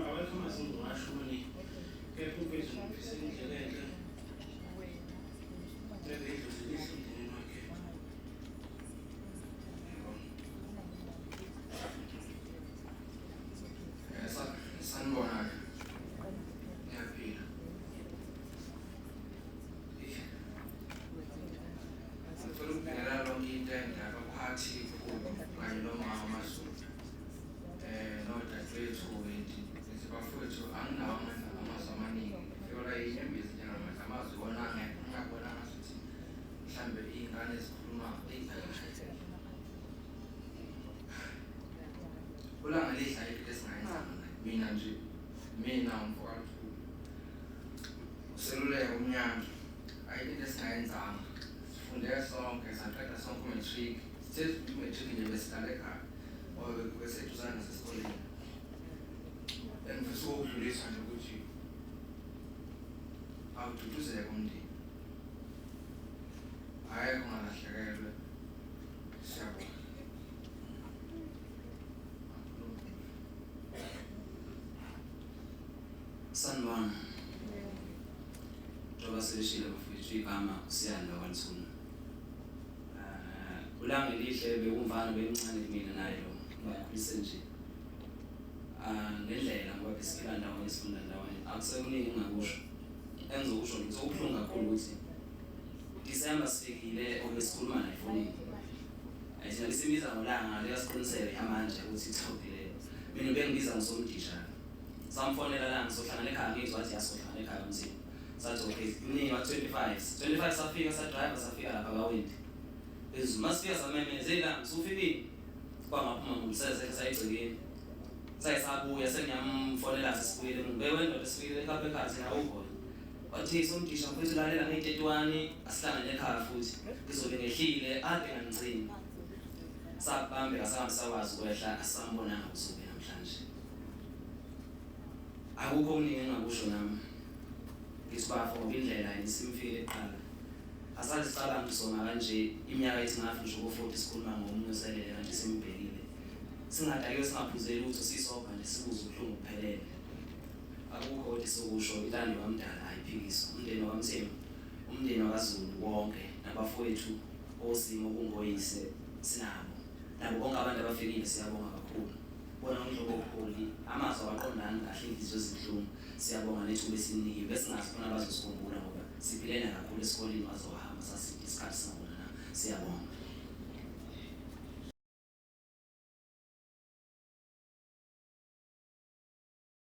awekho amazwi ngisho manje kepha uphezulu ngifisa indlela enhle Thank sanibona ngiyaphila ngifuna ukubhekela lonke into endaba abaphathi kanye nomama amaZulu nodadewethu bafowethu anginawo amazwi amaningi fika inyembezi njengamanje amazwi wona ngiyabona ngasuthi mhlambe iy'ngane zikhuluma ulanga lidla into esingayenzanga mina umfowethu useluleka umnyaka ayinto esingayenzanga sifundeka sonke saqeda sonke umatric sithe umatric nje besihlala ekhaya ngoba kwesethu nasesikoleni engifisa ukudlulisa nje ukuthi awududuzeke umndeni ayekho ungalahlekelwe siyabona sanibona njengoba selishilo bafowethu igama Siyanda kwaNtuna ulanga elihle bekumvana bemncane kumina naye lo ngakhulise nje ngendlela ngoba besiphila ndawonye sifunda ndawonye akusekuningi engakusho engizokusho ngizokuhlunga kakhulu ukuthi December sifikile obesikhuluma naye efonini ayithina lisibiza ngolanga liyasiqiniseka manje ukuthi ithobile mina bengibiza ngosomdisha samfonela la ngizohlangana ekhaya ngizwa athi yasohlangana ekhaya umzini sathi okay kuningi 25 safika sa driver safika lapha kaWindi masiya samemezela usufikile kwangaphuma ngumseze sayigcikeni sayisabuya senyamfonela sesibuyele ngibewenda lesifike ekhaya ekhathi awukho wathi somdisha mfethu lalela nge31 asihlangane ekhaya futhi ngizobe ngehlile ade ngangicini sabambe asangabisakwazi ukwehla asambonanga usuku namhlanje akukho okuningi engakusho nami ngithi bafo ngoba indlela isimfile eqala asalisala ngisona kanje iminyaka ethi ngafi nje ko40 sikhuluma ngomunyozelele kanti simbhekile singadake singaphuzeli ukuthi sisobha nje sibuze ubuhlungu kuphelele akukho ukuthi sokusho ilando kamdala ayiphikiswa umndeni waMthembu umndeni wakaZulu wonke nabafowethu osimo kungoyise sinabo nabo bonke abantu abafikile siyabonga kakhulu bona umhlobo okholi amazwi awaqondana kahle inhliziyo ezinhlungu siyabonga nethuba esinikiwe besingazi khona abazosikhumbula ngoba siphilene kakhulu esikoleni wazohamba sasi